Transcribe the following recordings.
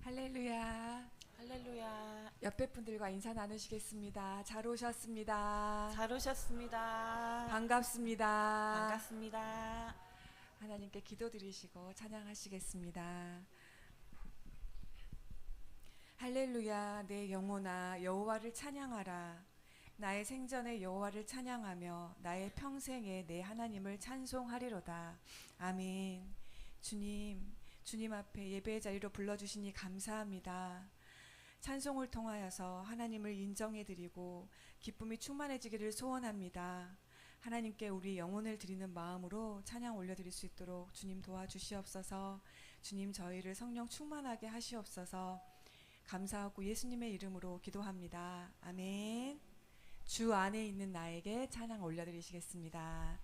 할렐루야. 할렐루야. 옆에 분들과 인사 나누시겠습니다. 잘 오셨습니다. 잘 오셨습니다. 반갑습니다. 반갑습니다. 하나님께 기도드리시고 찬양하시겠습니다. 할렐루야. 내 영혼아 여호와를 찬양하라. 나의 생전에 여호와를 찬양하며 나의 평생에 내 하나님을 찬송하리로다. 아멘. 주님 앞에 예배의 자리로 불러주시니 감사합니다. 찬송을 통하여서 하나님을 인정해드리고 기쁨이 충만해지기를 소원합니다. 하나님께 우리 영혼을 드리는 마음으로 찬양 올려드릴 수 있도록 주님 도와주시옵소서. 주님 저희를 성령 충만하게 하시옵소서. 감사하고 예수님의 이름으로 기도합니다. 아멘. 주 안에 있는 나에게 찬양 올려드리시겠습니다.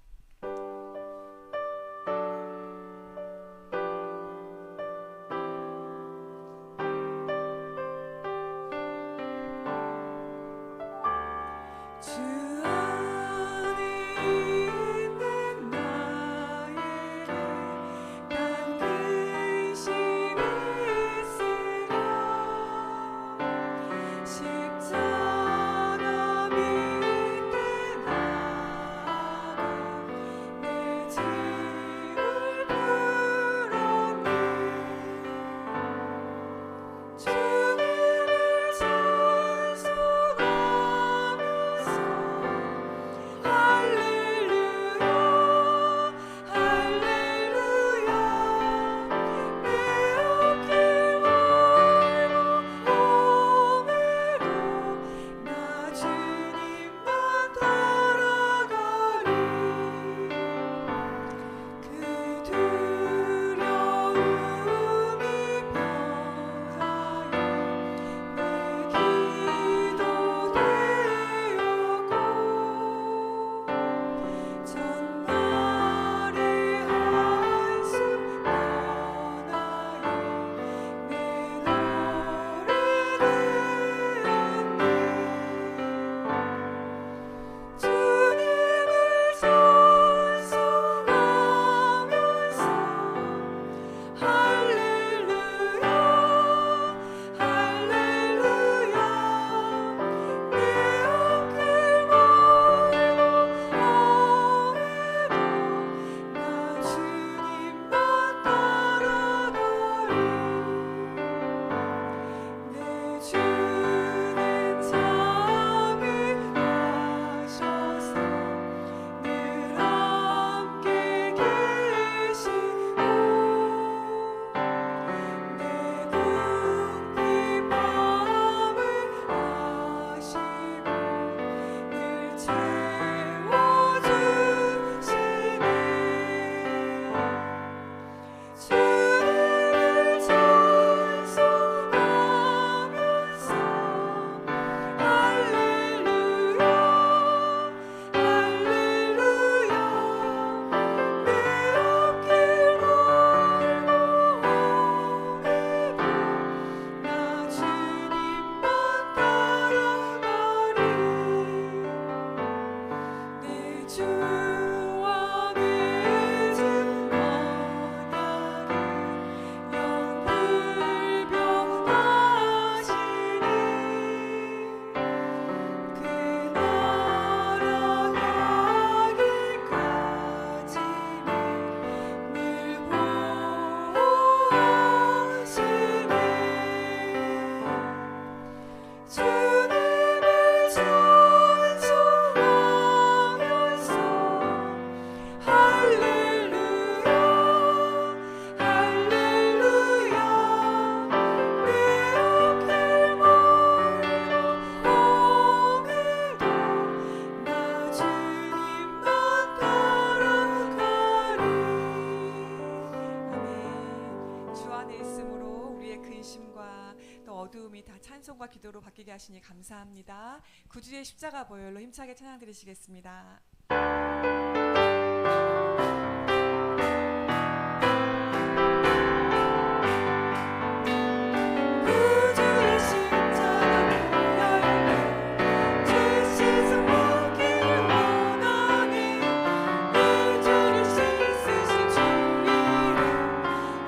어두움이 다 찬송과 기도로 바뀌게 하시니 감사합니다. 구주의 십자가 보혈로 힘차게 찬양 드리시겠습니다.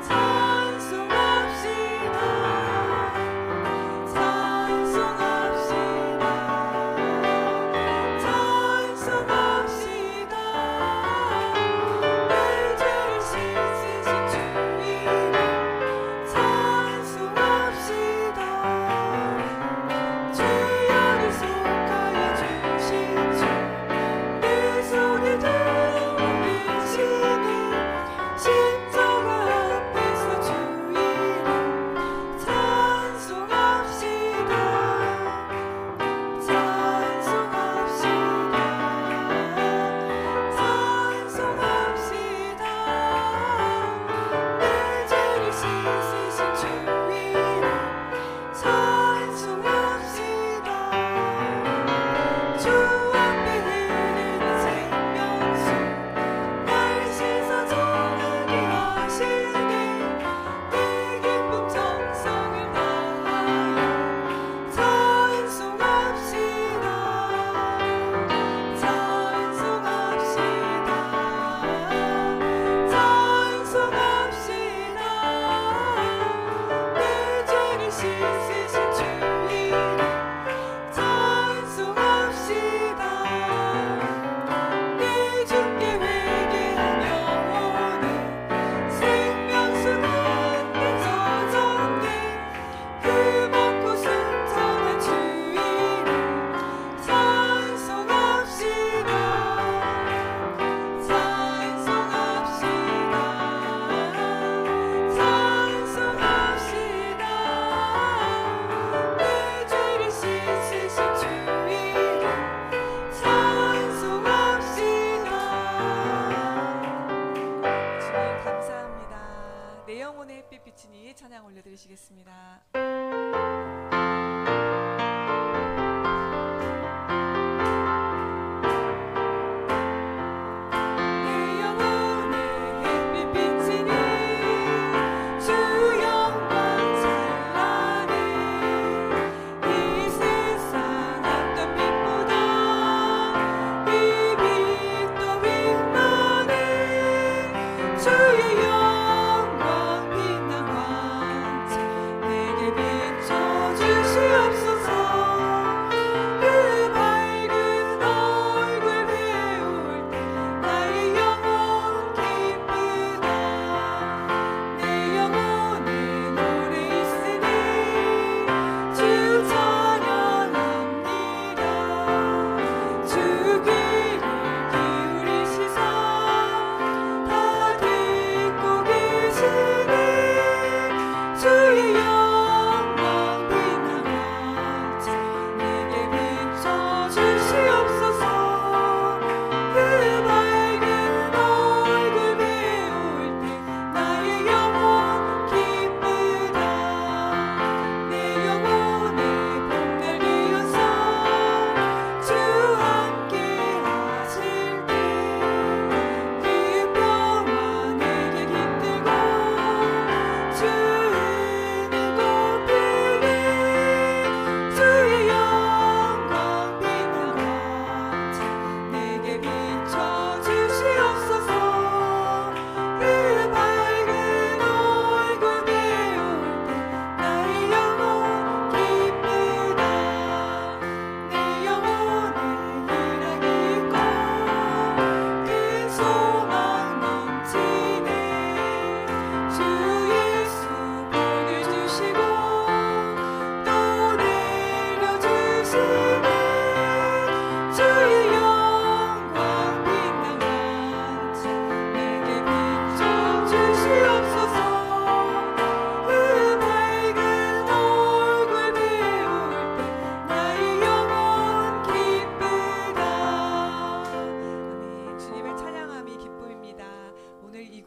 찬송합시다.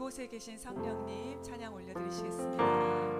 이곳에 계신 성령님 찬양 올려드리시겠습니다.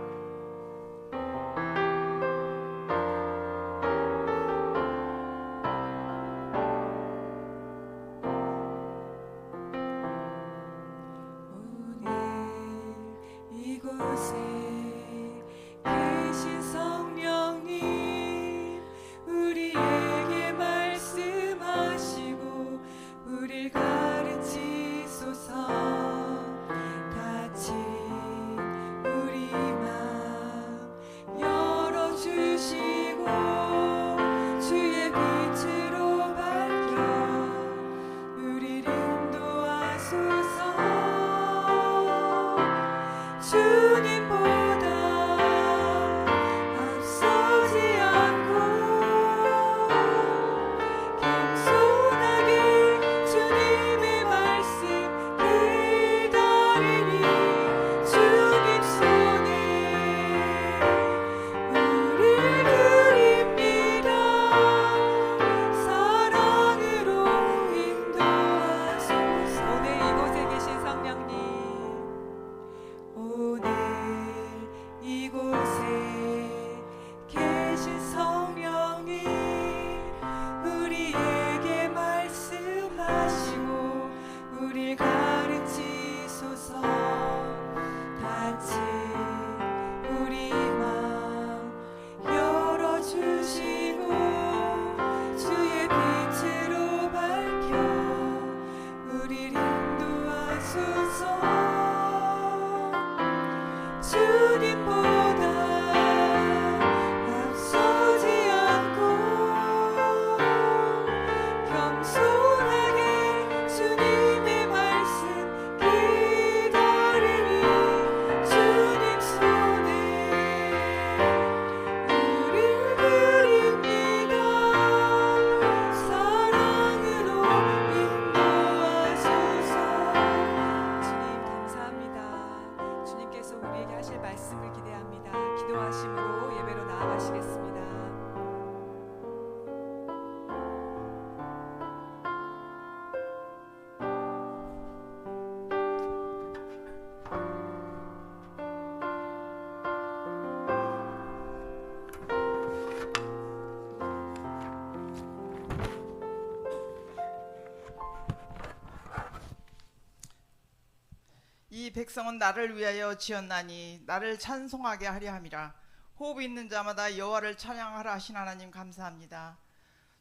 백성은 나를 위하여 지었나니 나를 찬송하게 하려 함이라. 호흡 있는 자마다 여호와를 찬양하라 하신 하나님 감사합니다.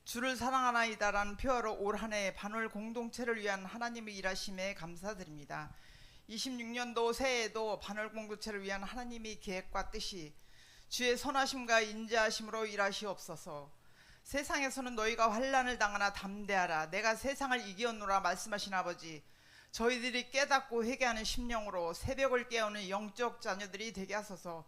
주를 사랑하나이다라는 표어로 올 한 해 반월 공동체를 위한 하나님의 일하심에 감사드립니다. 26년도 새해에도 반월 공동체를 위한 하나님의 계획과 뜻이 주의 선하심과 인자하심으로 일하시옵소서. 세상에서는 너희가 환난을 당하나 담대하라. 내가 세상을 이기었노라 말씀하신 아버지, 저희들이 깨닫고 회개하는 심령으로 새벽을 깨우는 영적 자녀들이 되게 하소서.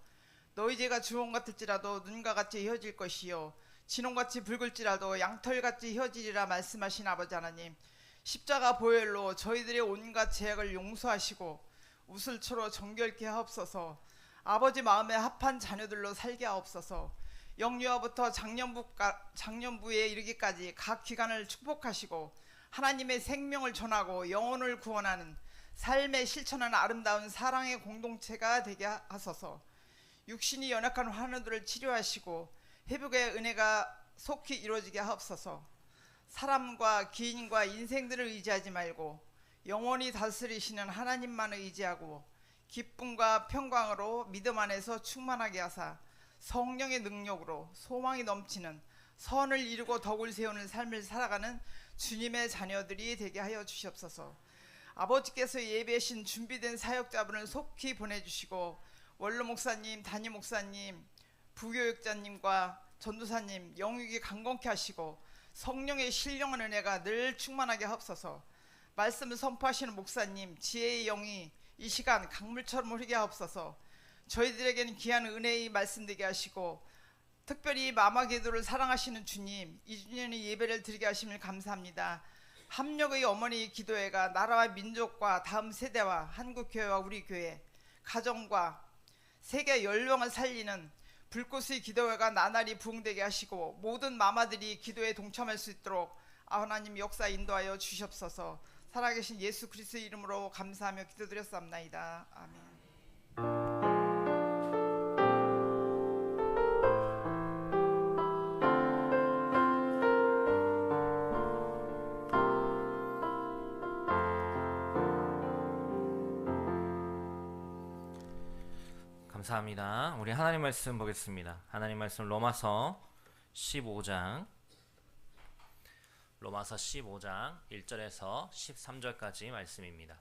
너희 죄가 주홍 같을지라도 눈과 같이 휘어질 것이요 진홍같이 붉을지라도 양털같이 휘어지리라 말씀하신 아버지 하나님, 십자가 보혈로 저희들의 온갖 죄악을 용서하시고 우슬초로 정결케 하옵소서. 아버지 마음에 합한 자녀들로 살게 하옵소서. 영유아부터 장년부에 이르기까지 각 기관을 축복하시고 하나님의 생명을 전하고 영혼을 구원하는 삶에 실천하는 아름다운 사랑의 공동체가 되게 하소서. 육신이 연약한 환우들을 치료하시고 회복의 은혜가 속히 이루어지게 하옵소서. 사람과 기인과 인생들을 의지하지 말고 영원히 다스리시는 하나님만 의지하고 기쁨과 평강으로 믿음 안에서 충만하게 하사 성령의 능력으로 소망이 넘치는 선을 이루고 덕을 세우는 삶을 살아가는 주님의 자녀들이 되게 하여 주시옵소서. 아버지께서 예배하신 준비된 사역자분을 속히 보내주시고 원로 목사님, 담임 목사님, 부교육자님과 전도사님 영육이 강건케 하시고 성령의 신령한 은혜가 늘 충만하게 하옵소서. 말씀을 선포하시는 목사님 지혜의 영이 이 시간 강물처럼 흐르게 하옵소서. 저희들에게는 귀한 은혜의 말씀 되게 하시고 특별히 마마기도를 사랑하시는 주님, 2주년의 예배를 드리게 하심을 감사합니다. 합력의 어머니 기도회가 나라와 민족과 다음 세대와 한국교회와 우리 교회, 가정과 세계 연령을 살리는 불꽃의 기도회가 나날이 부흥되게 하시고 모든 마마들이 기도에 동참할 수 있도록 하나님 역사 인도하여 주시옵소서. 살아계신 예수 그리스도의 이름으로 감사하며 기도드렸사옵나이다. 아멘. 감사합니다. 우리 하나님 말씀 보겠습니다. 하나님 말씀 로마서 15장 1절에서 13절까지 말씀입니다.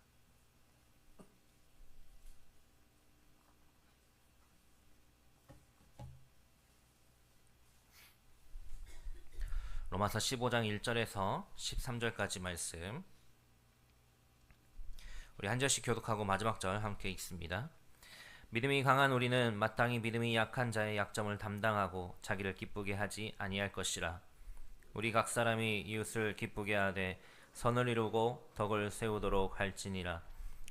로마서 15장 1절에서 13절까지 말씀, 우리 한 절씩 교독하고 마지막 절 함께 읽습니다. 믿음이 강한 우리는 마땅히 믿음이 약한 자의 약점을 담당하고 자기를 기쁘게 하지 아니할 것이라. 우리 각 사람이 이웃을 기쁘게 하되 선을 이루고 덕을 세우도록 할지니라.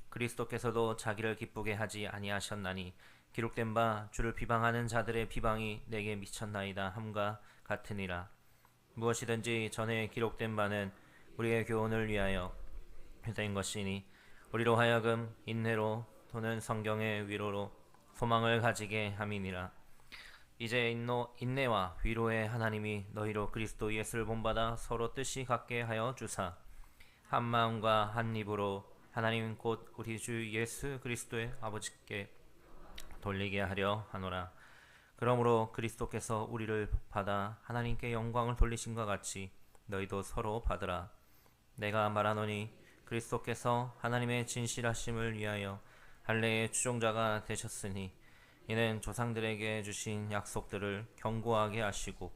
그리스도께서도 자기를 기쁘게 하지 아니하셨나니 기록된 바 주를 비방하는 자들의 비방이 내게 미쳤나이다 함과 같으니라. 무엇이든지 전에 기록된 바는 우리의 교훈을 위하여 된 것이니 우리로 하여금 인내로 또는 성경의 위로로 소망을 가지게 함이니라. 이제 인내와 위로의 하나님이 너희로 그리스도 예수를 본받아 서로 뜻이 같게 하여 주사 한 마음과 한 입으로 하나님 곧 우리 주 예수 그리스도의 아버지께 돌리게 하려 하노라. 그러므로 그리스도께서 우리를 받아 하나님께 영광을 돌리신과 같이 너희도 서로 받으라. 내가 말하노니 그리스도께서 하나님의 진실하심을 위하여 할례의 추종자가 되셨으니 이는 조상들에게 주신 약속들을 견고하게 하시고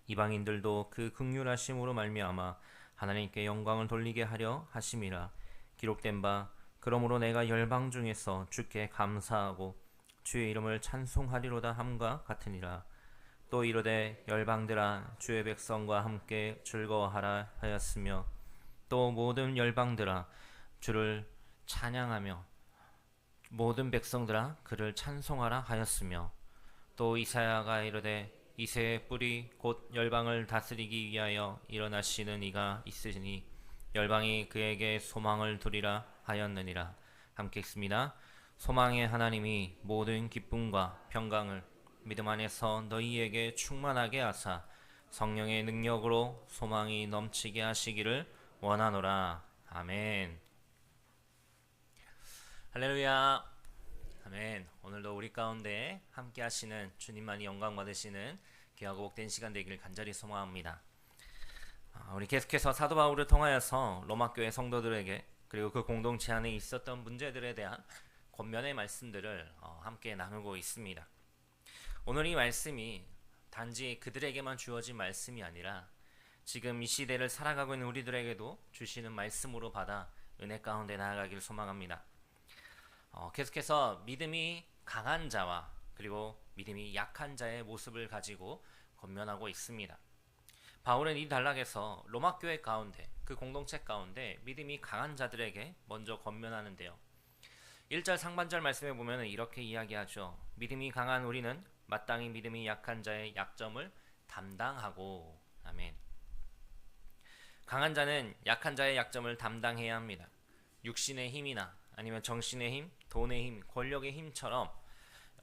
이방인들도 그 긍휼하심으로 말미암아 하나님께 영광을 돌리게 하려 하심이라. 기록된 바 그러므로 내가 열방 중에서 주께 감사하고 주의 이름을 찬송하리로다 함과 같으니라. 또 이르되 열방들아 주의 백성과 함께 즐거워하라 하였으며 또 모든 열방들아 주를 찬양하며 모든 백성들아 그를 찬송하라 하였으며 또 이사야가 이르되 이새의 뿌리 곧 열방을 다스리기 위하여 일어나시는 이가 있으니 열방이 그에게 소망을 두리라 하였느니라. 함께 읽습니다. 소망의 하나님이 모든 기쁨과 평강을 믿음 안에서 너희에게 충만하게 하사 성령의 능력으로 소망이 넘치게 하시기를 원하노라. 아멘. 할렐루야. 아멘. 오늘도 우리 가운데 함께 하시는 주님만이 영광 받으시는 귀하고 복된 시간 되기를 간절히 소망합니다. 우리 계속해서 사도 바울을 통하여서 로마 교회 성도들에게 그리고 그 공동체 안에 있었던 문제들에 대한 권면의 말씀들을 함께 나누고 있습니다. 오늘 이 말씀이 단지 그들에게만 주어진 말씀이 아니라 지금 이 시대를 살아가고 있는 우리들에게도 주시는 말씀으로 받아 은혜 가운데 나아가길 소망합니다. 계속해서 믿음이 강한 자와 그리고 믿음이 약한 자의 모습을 가지고 권면하고 있습니다. 바울은 이 단락에서 로마 교회 가운데 그 공동체 가운데 믿음이 강한 자들에게 먼저 권면하는데요. 1절 상반절 말씀에 보면 이렇게 이야기하죠. 믿음이 강한 우리는 마땅히 믿음이 약한 자의 약점을 담당하고. 아멘. 강한 자는 약한 자의 약점을 담당해야 합니다. 육신의 힘이나 아니면 정신의 힘, 돈의 힘, 권력의 힘처럼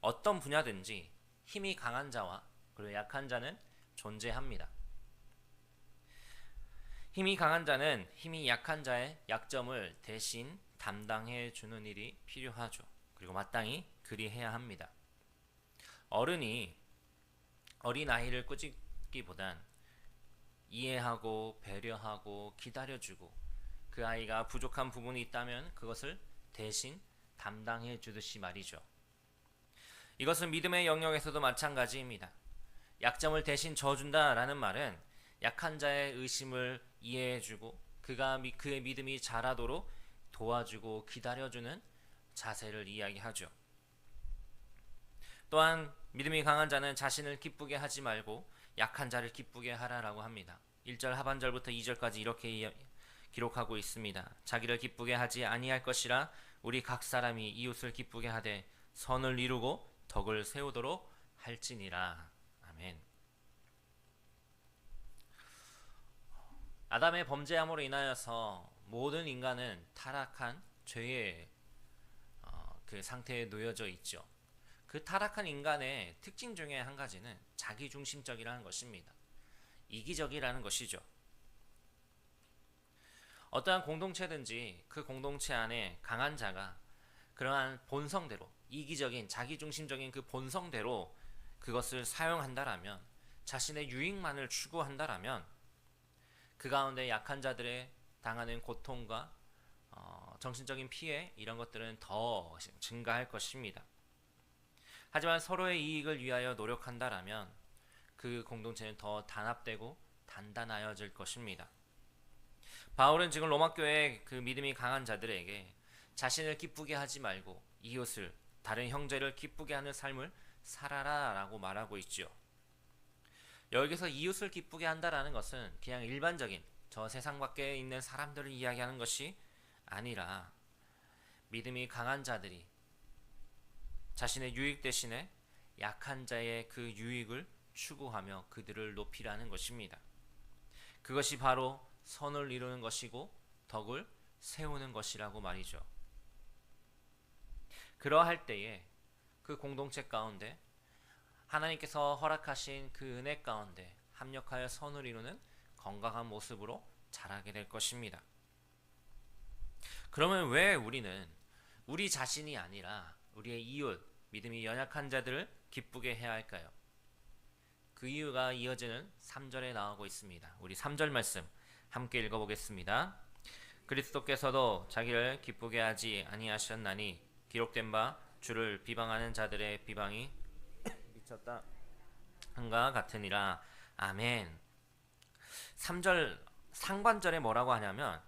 어떤 분야든지 힘이 강한 자와 그리고 약한 자는 존재합니다. 힘이 강한 자는 힘이 약한 자의 약점을 대신 담당해 주는 일이 필요하죠. 그리고 마땅히 그리해야 합니다. 어른이 어린아이를 꾸짖기보단 이해하고 배려하고 기다려주고 그 아이가 부족한 부분이 있다면 그것을 대신 담당해 주듯이 말이죠. 이것은 믿음의 영역에서도 마찬가지입니다. 약점을 대신 져준다라는 말은 약한 자의 의심을 이해해주고 그의 믿음이 자라도록 도와주고 기다려주는 자세를 이야기하죠. 또한 믿음이 강한 자는 자신을 기쁘게 하지 말고 약한 자를 기쁘게 하라라고 합니다. 1절 하반절부터 2절까지 이렇게 기록하고 있습니다. 자기를 기쁘게 하지 아니할 것이라 우리 각 사람이 이웃을 기쁘게 하되 선을 이루고 덕을 세우도록 할지니라. 아멘. 아담의 범죄함으로 인하여서 모든 인간은 타락한 죄의 그 상태에 놓여져 있죠. 그 타락한 인간의 특징 중에 한 가지는 자기중심적이라는 것입니다. 이기적이라는 것이죠. 어떠한 공동체든지 그 공동체 안에 강한 자가 그러한 본성대로 이기적인 자기중심적인 그 본성대로 그것을 사용한다라면 자신의 유익만을 추구한다라면 그 가운데 약한 자들의 당하는 고통과 정신적인 피해 이런 것들은 더 증가할 것입니다. 하지만 서로의 이익을 위하여 노력한다라면 그 공동체는 더 단합되고 단단하여질 것입니다. 바울은 지금 로마 교회의 그 믿음이 강한 자들에게 자신을 기쁘게 하지 말고 이웃을 다른 형제를 기쁘게 하는 삶을 살아라라고 말하고 있죠. 여기서 이웃을 기쁘게 한다라는 것은 그냥 일반적인 저 세상 밖에 있는 사람들을 이야기하는 것이 아니라 믿음이 강한 자들이 자신의 유익 대신에 약한 자의 그 유익을 추구하며 그들을 높이라는 것입니다. 그것이 바로 선을 이루는 것이고 덕을 세우는 것이라고 말이죠. 그러할 때에 그 공동체 가운데 하나님께서 허락하신 그 은혜 가운데 합력하여 선을 이루는 건강한 모습으로 자라게 될 것입니다. 그러면 왜 우리는 우리 자신이 아니라 우리의 이웃, 믿음이 연약한 자들을 기쁘게 해야 할까요? 그 이유가 이어지는 3절에 나오고 있습니다. 우리 3절 말씀 함께 읽어보겠습니다. 그리스도께서도 자기를 기쁘게 하지 아니하셨나니 기록된 바 주를 비방하는 자들의 비방이 미쳤다 한가 같으니라. 아멘. 3절 상반절에 뭐라고 하냐면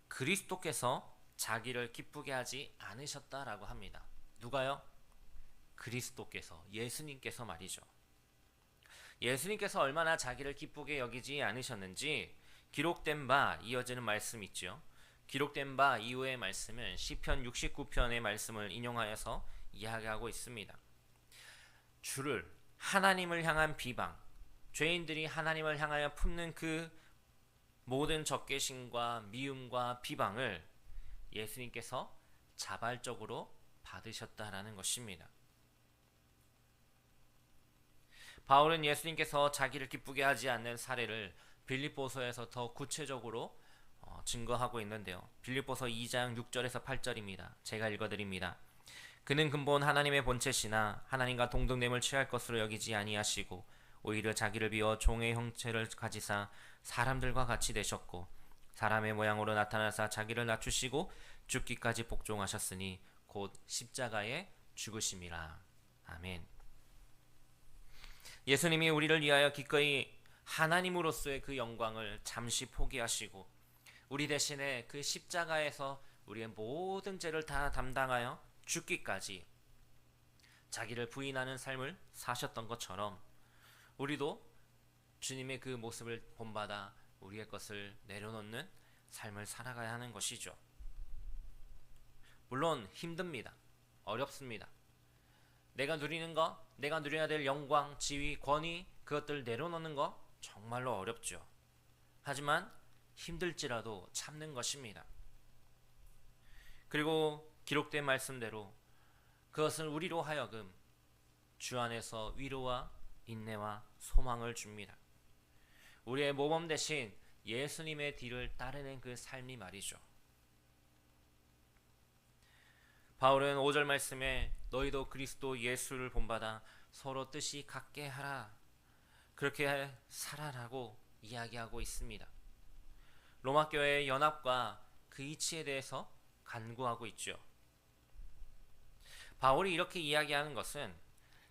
그리스도께서 자기를 기쁘게 하지 않으셨다라고 합니다. 누가요? 그리스도께서, 예수님께서 말이죠. 예수님께서 얼마나 자기를 기쁘게 여기지 않으셨는지 기록된 바 이어지는 말씀 있죠. 기록된 바 이후의 말씀은 시편 69편의 말씀을 인용하여서 이야기하고 있습니다. 주를 하나님을 향한 비방, 죄인들이 하나님을 향하여 품는 그 모든 적개심과 미움과 비방을 예수님께서 자발적으로 받으셨다라는 것입니다. 바울은 예수님께서 자기를 기쁘게 하지 않는 사례를 빌립보서에서 더 구체적으로 증거하고 있는데요. 빌립보서 2장 6절에서 8절입니다. 제가 읽어드립니다. 그는 근본 하나님의 본체시나 하나님과 동등됨을 취할 것으로 여기지 아니하시고 오히려 자기를 비워 종의 형체를 가지사 사람들과 같이 되셨고 사람의 모양으로 나타나사 자기를 낮추시고 죽기까지 복종하셨으니 곧 십자가에 죽으심이라. 아멘. 예수님이 우리를 위하여 기꺼이 하나님으로서의 그 영광을 잠시 포기하시고 우리 대신에 그 십자가에서 우리의 모든 죄를 다 담당하여 죽기까지 자기를 부인하는 삶을 사셨던 것처럼 우리도 주님의 그 모습을 본받아 우리의 것을 내려놓는 삶을 살아가야 하는 것이죠. 물론 힘듭니다. 어렵습니다. 내가 누리는 것, 내가 누려야 될 영광, 지위, 권위, 그것들 내려놓는 것 정말로 어렵죠. 하지만 힘들지라도 참는 것입니다. 그리고 기록된 말씀대로 그것은 우리로 하여금 주 안에서 위로와 인내와 소망을 줍니다. 우리의 모범 대신 예수님의 뒤를 따르는 그 삶이 말이죠. 바울은 5절 말씀에 너희도 그리스도 예수를 본받아 서로 뜻이 같게 하라, 그렇게 살아라고 이야기하고 있습니다. 로마 교회의 연합과 그 이치에 대해서 간구하고 있죠. 바울이 이렇게 이야기하는 것은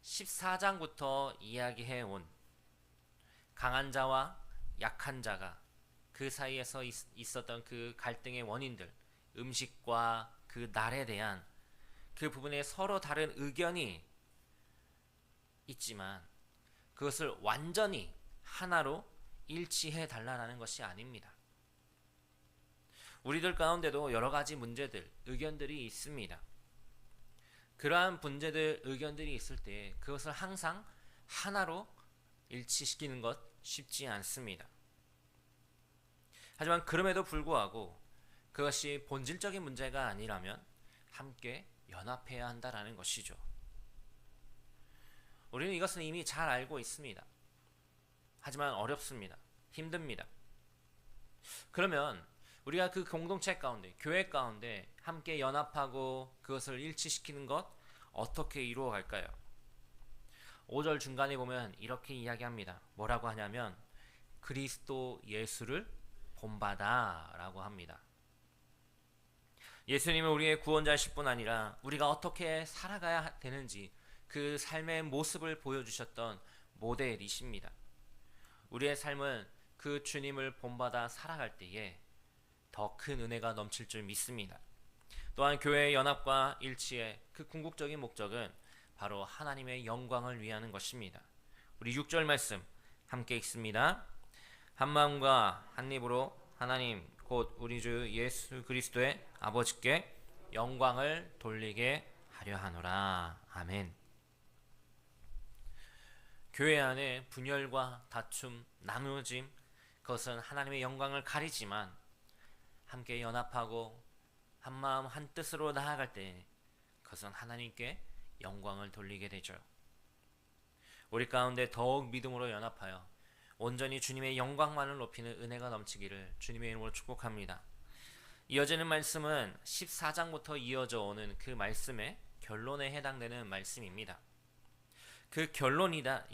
14장부터 이야기해온 강한 자와 약한 자가 그 사이에서 있었던 그 갈등의 원인들, 음식과 그 날에 대한 그 부분에 서로 다른 의견이 있지만 그것을 완전히 하나로 일치해 달라는 것이 아닙니다. 우리들 가운데도 여러 가지 문제들, 의견들이 있습니다. 그러한 문제들, 의견들이 있을 때 그것을 항상 하나로 일치시키는 것 쉽지 않습니다. 하지만 그럼에도 불구하고 그것이 본질적인 문제가 아니라면 함께 연합해야 한다라는 것이죠. 우리는 이것은 이미 잘 알고 있습니다. 하지만 어렵습니다. 힘듭니다. 그러면 우리가 그 공동체 가운데, 교회 가운데 함께 연합하고 그것을 일치시키는 것 어떻게 이루어 갈까요? 5절 중간에 보면 이렇게 이야기합니다. 뭐라고 하냐면 그리스도 예수를 본받아 라고 합니다. 예수님은 우리의 구원자이실 뿐 아니라 우리가 어떻게 살아가야 되는지 그 삶의 모습을 보여주셨던 모델이십니다. 우리의 삶은 그 주님을 본받아 살아갈 때에 더 큰 은혜가 넘칠 줄 믿습니다. 또한 교회의 연합과 일치의 그 궁극적인 목적은 바로 하나님의 영광을 위하는 것입니다. 우리 6절 말씀 함께 읽습니다. 한 마음과 한 입으로 하나님 곧 우리 주 예수 그리스도의 아버지께 영광을 돌리게 하려 하노라. 아멘. 교회 안에 분열과 다툼, 나누어짐, 그것은 하나님의 영광을 가리지만 함께 연합하고 한 마음 한 뜻으로 나아갈 때 그것은 하나님께 영광을 돌리게 되죠. 우리 가운데 더욱 믿음으로 연합하여 온전히 주님의 영광만을 높이는 은혜가 넘치기를 주님의 이름으로 축복합니다. 이어지는 말씀은 14장부터 이어져 오는 그 말씀의 결론에 해당되는 말씀입니다. 그 결론이자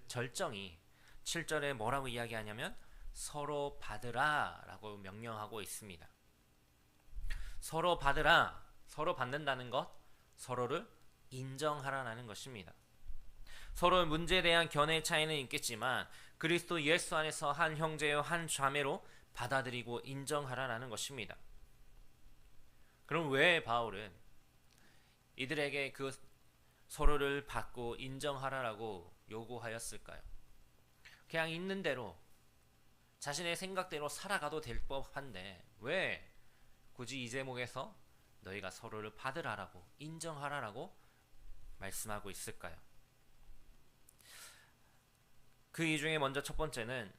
결정이 7절에 뭐라고 이야기하냐면 서로 받으라 라고 명령하고 있습니다. 서로 받으라, 서로 받는다는 것, 서로를 인정하라는 것입니다. 서로 문제에 대한 견해의 차이는 있겠지만 그리스도 예수 안에서 한 형제요 한 자매로 받아들이고 인정하라는 것입니다. 그럼 왜 바울은 이들에게 그 서로를 받고 인정하라고 요구하였을까요? 그냥 있는 대로 자신의 생각대로 살아가도 될 법한데 왜 굳이 이 제목에서 너희가 서로를 받으라라고 인정하라라고 말씀하고 있을까요? 그 이 중에 먼저 첫 번째는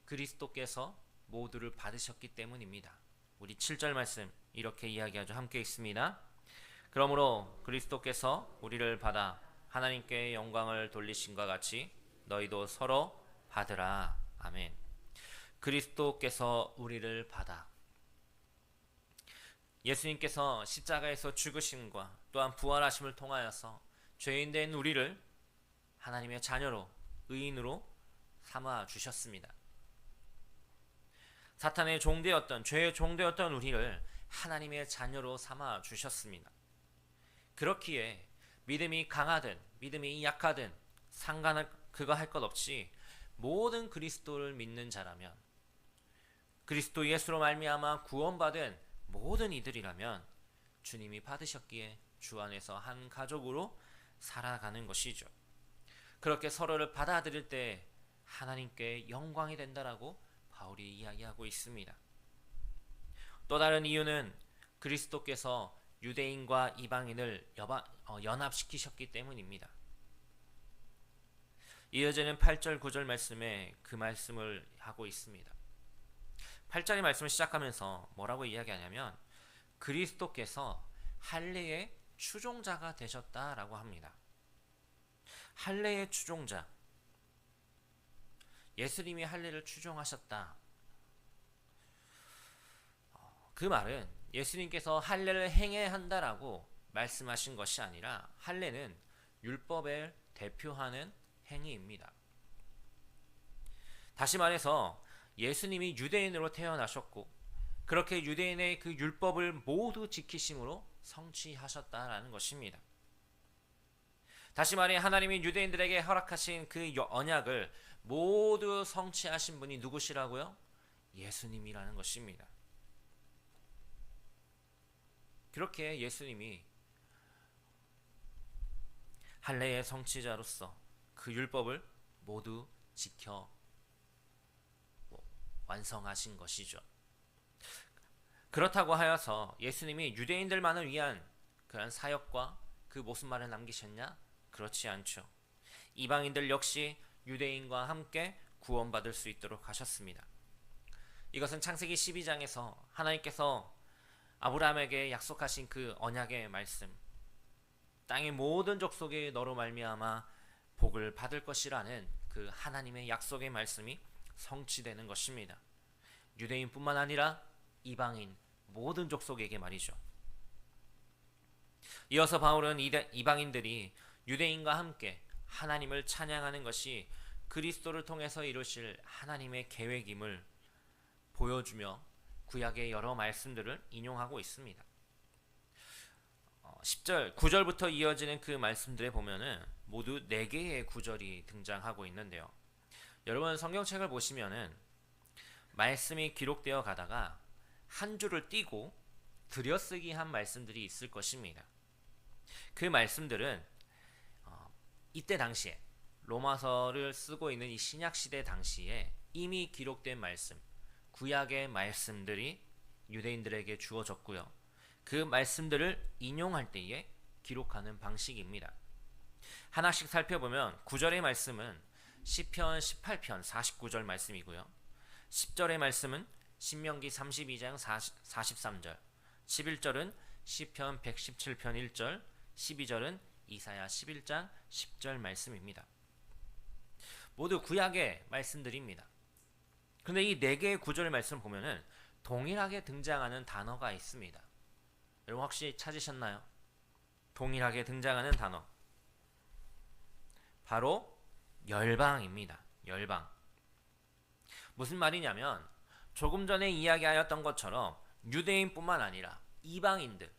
그리스도께서 모두를 받으셨기 때문입니다. 우리 7절 말씀 이렇게 이야기하죠. 함께 읽습니다. 그러므로 그리스도께서 우리를 받아 하나님께 영광을 돌리신과 같이 너희도 서로 받으라. 아멘. 그리스도께서 우리를 받아 예수님께서 십자가에서 죽으심과 또한 부활하심을 통하여서 죄인된 우리를 하나님의 자녀로, 의인으로 삼아 주셨습니다. 사탄의 종되었던, 죄의 종되었던 우리를 하나님의 자녀로 삼아 주셨습니다. 그렇기에 믿음이 강하든 믿음이 약하든 그거 할 것 없이 모든 그리스도를 믿는 자라면, 그리스도 예수로 말미암아 구원받은 모든 이들이라면 주님이 받으셨기에 주 안에서 한 가족으로 살아가는 것이죠. 그렇게 서로를 받아들일 때 하나님께 영광이 된다라고 바울이 이야기하고 있습니다. 또 다른 이유는 그리스도께서 유대인과 이방인을 연합시키셨기 때문입니다. 이어지는 8절 9절 말씀에 그 말씀을 하고 있습니다. 8절의 말씀을 시작하면서 뭐라고 이야기하냐면 그리스도께서 할례의 추종자가 되셨다라고 합니다. 할례의 추종자, 예수님이 할례를 추종하셨다. 그 말은 예수님께서 할례를 행해야 한다라고 말씀하신 것이 아니라 할례는 율법을 대표하는 행위입니다. 다시 말해서 예수님이 유대인으로 태어나셨고 그렇게 유대인의 그 율법을 모두 지키심으로 성취하셨다라는 것입니다. 다시 말해 하나님이 유대인들에게 허락하신 그 언약을 모두 성취하신 분이 누구시라고요? 예수님이라는 것입니다. 그렇게 예수님이 할례의 성취자로서 그 율법을 모두 지켜 완성하신 것이죠. 그렇다고 하여서 예수님이 유대인들만을 위한 그런 사역과 그 모습 말을 남기셨냐? 그렇지 않죠. 이방인들 역시 유대인과 함께 구원받을 수 있도록 하셨습니다. 이것은 창세기 12장에서 하나님께서 아브라함에게 약속하신 그 언약의 말씀, 땅의 모든 족속이 너로 말미암아 복을 받을 것이라는 그 하나님의 약속의 말씀이 성취되는 것입니다. 유대인뿐만 아니라 이방인 모든 족속에게 말이죠. 이어서 바울은 이방인들이 유대인과 함께 하나님을 찬양하는 것이 그리스도를 통해서 이루실 하나님의 계획임을 보여주며 구약의 여러 말씀들을 인용하고 있습니다. 10절, 9절부터 이어지는 그 말씀들에 보면은 모두 4개의 구절이 등장하고 있는데요. 여러분 성경책을 보시면은 말씀이 기록되어 가다가 한 줄을 띄고 들여쓰기 한 말씀들이 있을 것입니다. 그 말씀들은 이때 당시에 로마서를 쓰고 있는 이 신약시대 당시에 이미 기록된 말씀, 구약의 말씀들이 유대인들에게 주어졌고요. 그 말씀들을 인용할 때에 기록하는 방식입니다. 하나씩 살펴보면 9절의 말씀은 시편 18편 49절 말씀이고요. 10절의 말씀은 신명기 32장 43절, 11절은 시편 117편 1절, 12절은 이사야 11장 10절 말씀입니다. 모두 구약의 말씀들입니다. 근데 이 4개의 구절의 말씀 보면은 동일하게 등장하는 단어가 있습니다. 여러분 혹시 찾으셨나요? 동일하게 등장하는 단어. 바로 열방입니다. 열방. 무슨 말이냐면 조금 전에 이야기하였던 것처럼 유대인뿐만 아니라 이방인들,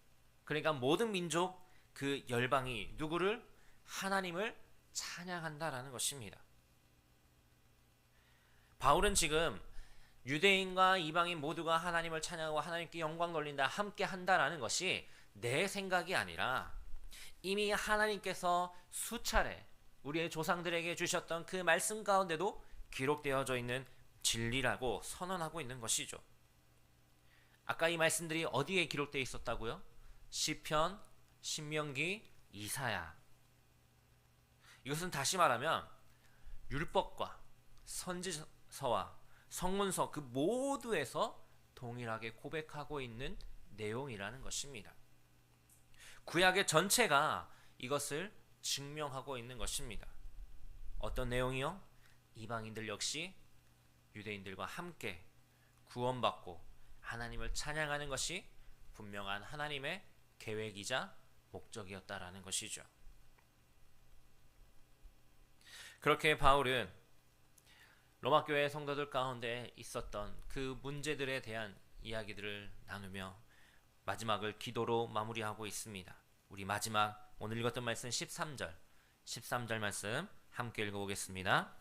그러니까 모든 민족 그 열방이 누구를? 하나님을 찬양한다라는 것입니다. 바울은 지금 유대인과 이방인 모두가 하나님을 찬양하고 하나님께 영광 돌린다, 함께 한다라는 것이 내 생각이 아니라 이미 하나님께서 수차례 우리의 조상들에게 주셨던 그 말씀 가운데도 기록되어져 있는 진리라고 선언하고 있는 것이죠. 아까 이 말씀들이 어디에 기록되어 있었다고요? 시편, 신명기, 이사야. 이것은 다시 말하면 율법과 선지서와 성문서 그 모두에서 동일하게 고백하고 있는 내용이라는 것입니다. 구약의 전체가 이것을 증명하고 있는 것입니다. 어떤 내용이요? 이방인들 역시 유대인들과 함께 구원받고 하나님을 찬양하는 것이 분명한 하나님의 계획이자 목적이었다라는 것이죠. 그렇게 바울은 로마 교회 성도들 가운데 있었던 그 문제들에 대한 이야기들을 나누며 마지막을 기도로 마무리하고 있습니다. 우리 마지막 오늘 읽었던 말씀 13절 말씀 함께 읽어보겠습니다.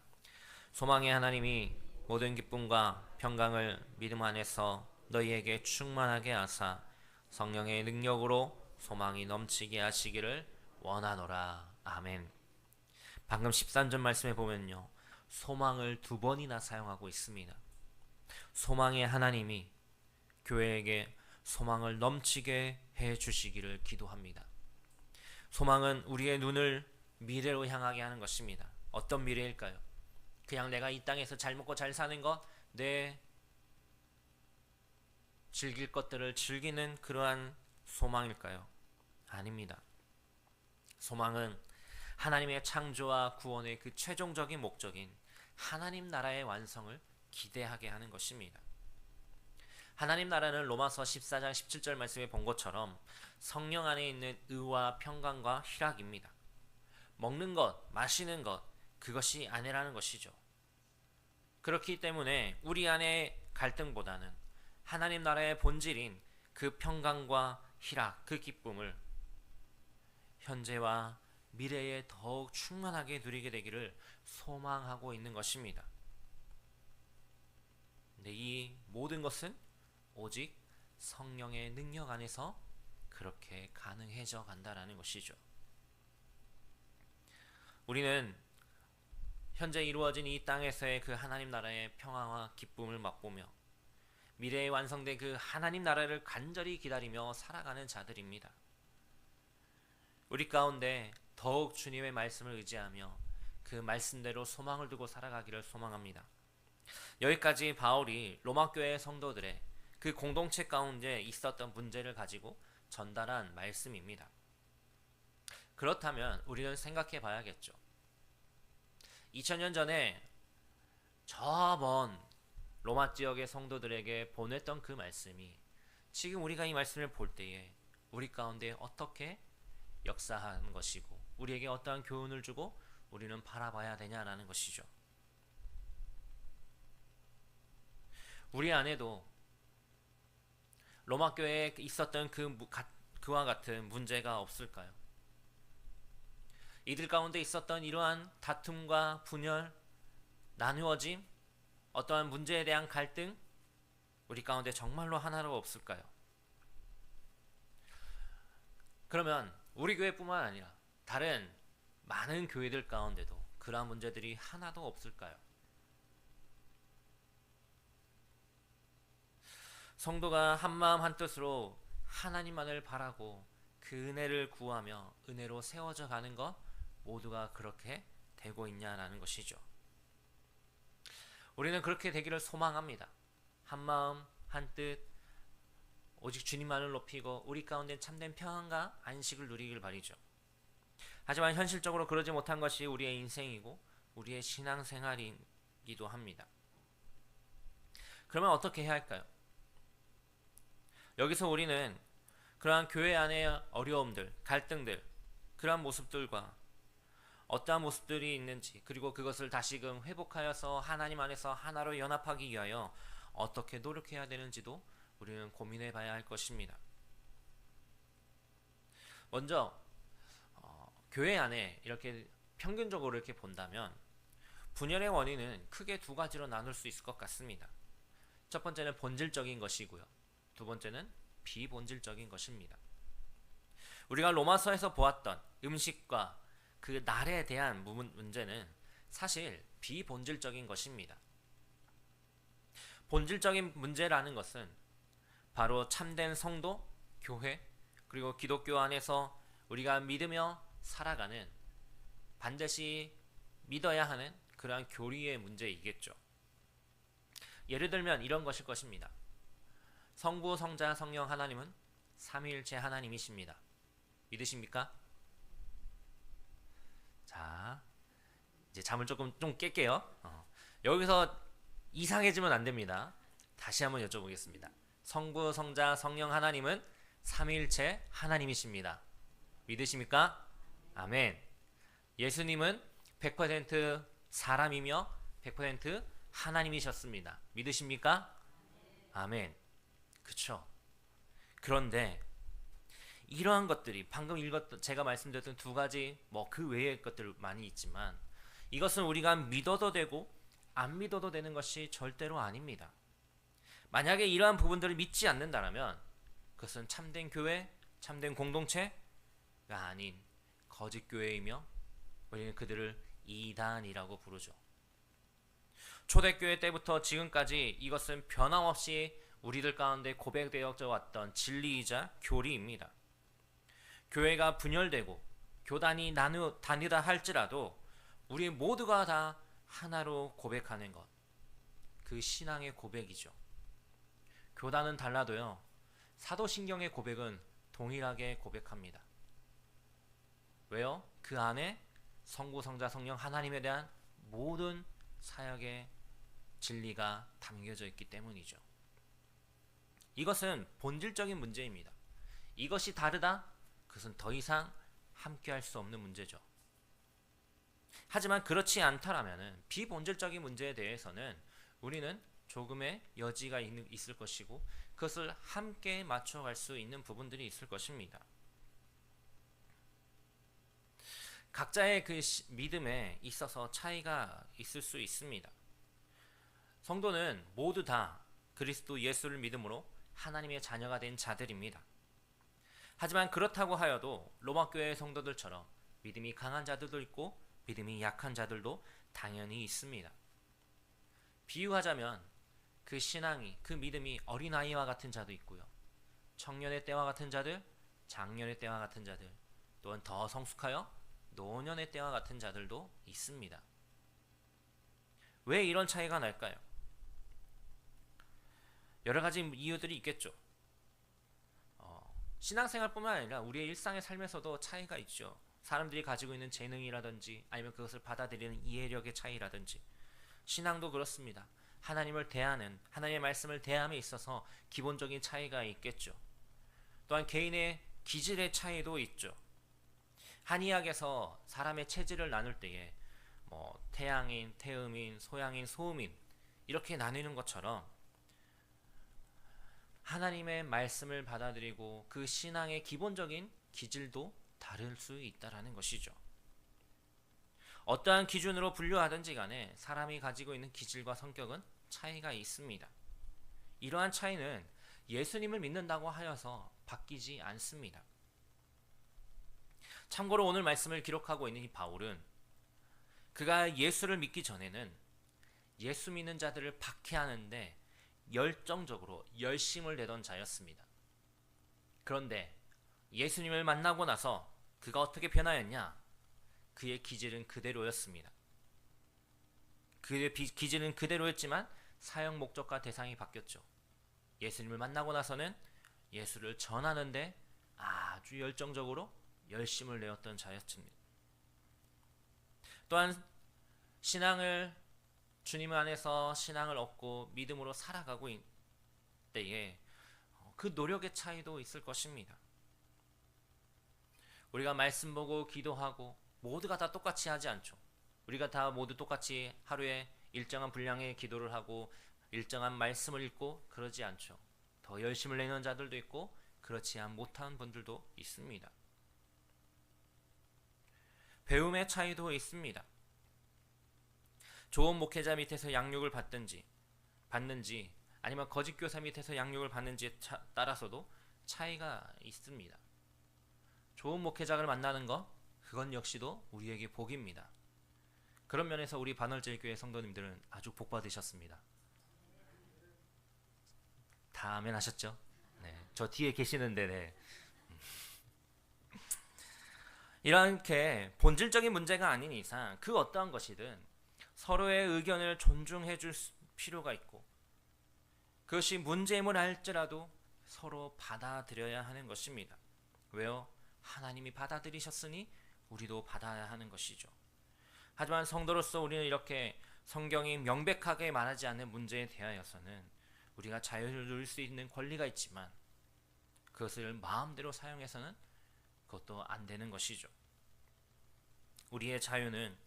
소망의 하나님이 모든 기쁨과 평강을 믿음 안에서 너희에게 충만하게 하사 성령의 능력으로 소망이 넘치게 하시기를 원하노라. 아멘. 방금 13절 말씀에 보면요, 소망을 2번이나 사용하고 있습니다. 소망의 하나님이 교회에게 소망을 넘치게 해 주시기를 기도합니다. 소망은 우리의 눈을 미래로 향하게 하는 것입니다. 어떤 미래일까요? 그냥 내가 이 땅에서 잘 먹고 잘 사는 것, 내 즐길 것들을 즐기는 그러한 소망일까요? 아닙니다. 소망은 하나님의 창조와 구원의 그 최종적인 목적인 하나님 나라의 완성을 기대하게 하는 것입니다. 하나님 나라는 로마서 14장 17절 말씀에 본 것처럼 성령 안에 있는 의와 평강과 희락입니다. 먹는 것, 마시는 것, 그것이 아니라는 것이죠. 그렇기 때문에 우리 안의 갈등보다는 하나님 나라의 본질인 그 평강과 희락, 그 기쁨을 현재와 미래에 더욱 충만하게 누리게 되기를 소망하고 있는 것입니다. 근데 이 모든 것은 오직 성령의 능력 안에서 그렇게 가능해져 간다라는 것이죠. 우리는 현재 이루어진 이 땅에서의 그 하나님 나라의 평화와 기쁨을 맛보며 미래에 완성된 그 하나님 나라를 간절히 기다리며 살아가는 자들입니다. 우리 가운데 더욱 주님의 말씀을 의지하며 그 말씀대로 소망을 두고 살아가기를 소망합니다. 여기까지 바울이 로마 교회 성도들의 그 공동체 가운데 있었던 문제를 가지고 전달한 말씀입니다. 그렇다면 우리는 생각해 봐야겠죠. 2000년 전에 저 먼 로마 지역의 성도들에게 보냈던 그 말씀이 지금 우리가 이 말씀을 볼 때에 우리 가운데 어떻게 역사하는 것이고 우리에게 어떠한 교훈을 주고 우리는 바라봐야 되냐라는 것이죠. 우리 안에도 로마 교회에 있었던 그와 같은 문제가 없을까요? 이들 가운데 있었던 이러한 다툼과 분열, 나누어짐, 어떠한 문제에 대한 갈등, 우리 가운데 정말로 하나로 없을까요? 그러면 우리 교회뿐만 아니라 다른 많은 교회들 가운데도 그러한 문제들이 하나도 없을까요? 성도가 한마음 한뜻으로 하나님만을 바라고 그 은혜를 구하며 은혜로 세워져 가는 것 모두가 그렇게 되고 있냐라는 것이죠. 우리는 그렇게 되기를 소망합니다. 한마음 한뜻 오직 주님만을 높이고 우리 가운데 참된 평안과 안식을 누리길 바라죠. 하지만 현실적으로 그러지 못한 것이 우리의 인생이고 우리의 신앙생활이기도 합니다. 그러면 어떻게 해야 할까요? 여기서 우리는 그러한 교회 안의 어려움들, 갈등들, 그러한 모습들과 어떠한 모습들이 있는지, 그리고 그것을 다시금 회복하여서 하나님 안에서 하나로 연합하기 위하여 어떻게 노력해야 되는지도 우리는 고민해 봐야 할 것입니다. 먼저 교회 안에 이렇게 평균적으로 이렇게 본다면 분열의 원인은 크게 2가지로 나눌 수 있을 것 같습니다. 첫 번째는 본질적인 것이고요. 두 번째는 비본질적인 것입니다. 우리가 로마서에서 보았던 음식과 그 날에 대한 문제는 사실 비본질적인 것입니다. 본질적인 문제라는 것은 바로 참된 성도, 교회, 그리고 기독교 안에서 우리가 믿으며 살아가는 반드시 믿어야 하는 그러한 교리의 문제이겠죠. 예를 들면 이런 것일 것입니다. 성부, 성자, 성령 하나님은 삼위일체 하나님이십니다. 믿으십니까? 자, 이제 잠을 좀 깰게요. 여기서 이상해지면 안 됩니다. 다시 한번 여쭤보겠습니다. 성부, 성자, 성령 하나님은 삼위일체 하나님이십니다. 믿으십니까? 아멘. 예수님은 100% 사람이며 100% 하나님이셨습니다. 믿으십니까? 아멘. 그쵸? 그런데 이러한 것들이 방금 읽었던 제가 말씀드렸던 두 가지 그 외의 것들 많이 있지만 이것은 우리가 믿어도 되고 안 믿어도 되는 것이 절대로 아닙니다. 만약에 이러한 부분들을 믿지 않는다면 그것은 참된 교회, 참된 공동체가 아닌 거짓 교회이며 우리는 그들을 이단이라고 부르죠. 초대교회 때부터 지금까지 이것은 변함없이 우리들 가운데 고백되어져 왔던 진리이자 교리입니다. 교회가 분열되고 교단이 다르다 할지라도 우리 모두가 다 하나로 고백하는 것, 그 신앙의 고백이죠. 교단은 달라도요, 사도신경의 고백은 동일하게 고백합니다. 왜요? 그 안에 성부, 성자, 성령 하나님에 대한 모든 사역의 진리가 담겨져 있기 때문이죠. 이것은 본질적인 문제입니다. 이것이 다르다? 그것은 더 이상 함께할 수 없는 문제죠. 하지만 그렇지 않다라면 비본질적인 문제에 대해서는 우리는 조금의 여지가 있을 것이고 그것을 함께 맞춰갈 수 있는 부분들이 있을 것입니다. 각자의 그 믿음에 있어서 차이가 있을 수 있습니다. 성도는 모두 다 그리스도 예수를 믿음으로 하나님의 자녀가 된 자들입니다. 하지만 그렇다고 하여도 로마교회의 성도들처럼 믿음이 강한 자들도 있고 믿음이 약한 자들도 당연히 있습니다. 비유하자면 그 신앙이, 그 믿음이 어린아이와 같은 자도 있고요. 청년의 때와 같은 자들, 장년의 때와 같은 자들, 또한 더 성숙하여 노년의 때와 같은 자들도 있습니다. 왜 이런 차이가 날까요? 여러 가지 이유들이 있겠죠. 신앙생활뿐만 아니라 우리의 일상의 삶에서도 차이가 있죠. 사람들이 가지고 있는 재능이라든지 아니면 그것을 받아들이는 이해력의 차이라든지 신앙도 그렇습니다. 하나님을 대하는, 하나님의 말씀을 대함에 있어서 기본적인 차이가 있겠죠. 또한 개인의 기질의 차이도 있죠. 한의학에서 사람의 체질을 나눌 때에 태양인, 태음인, 소양인, 소음인 이렇게 나누는 것처럼 하나님의 말씀을 받아들이고 그 신앙의 기본적인 기질도 다를 수 있다는 것이죠. 어떠한 기준으로 분류하든지 간에 사람이 가지고 있는 기질과 성격은 차이가 있습니다. 이러한 차이는 예수님을 믿는다고 하여서 바뀌지 않습니다. 참고로 오늘 말씀을 기록하고 있는 이 바울은 그가 예수를 믿기 전에는 예수 믿는 자들을 박해하는데 열정적으로 열심을 내던 자였습니다. 그런데 예수님을 만나고 나서 그가 어떻게 변하였냐? 그의 기질은 그대로였습니다. 그의 기질은 그대로였지만 사역 목적과 대상이 바뀌었죠. 예수님을 만나고 나서는 예수를 전하는데 아주 열정적으로 열심을 내었던 자였습니다. 또한 주님 안에서 신앙을 얻고 믿음으로 살아가고 있을 때에 그 노력의 차이도 있을 것입니다. 우리가 말씀 보고 기도하고 모두가 다 똑같이 하지 않죠. 우리가 다 모두 똑같이 하루에 일정한 분량의 기도를 하고 일정한 말씀을 읽고 그러지 않죠. 더 열심을 내는 자들도 있고 그렇지 못한 분들도 있습니다. 배움의 차이도 있습니다. 좋은 목회자 밑에서 양육을 받든지 아니면 거짓 교사 밑에서 양육을 받는지에 따라서도 차이가 있습니다. 좋은 목회자를 만나는 것, 그건 역시도 우리에게 복입니다. 그런 면에서 우리 반월제일교회 성도님들은 아주 복 받으셨습니다. 다 아멘 하셨죠? 네, 저 뒤에 계시는데 네. 이렇게 본질적인 문제가 아닌 이상 그 어떠한 것이든 서로의 의견을 존중해 줄 필요가 있고 그것이 문제임을 알지라도 서로 받아들여야 하는 것입니다. 왜요? 하나님이 받아들이셨으니 우리도 받아야 하는 것이죠. 하지만 성도로서 우리는 이렇게 성경이 명백하게 말하지 않는 문제에 대하여서는 우리가 자유를 누릴 수 있는 권리가 있지만 그것을 마음대로 사용해서는 그것도 안 되는 것이죠. 우리의 자유는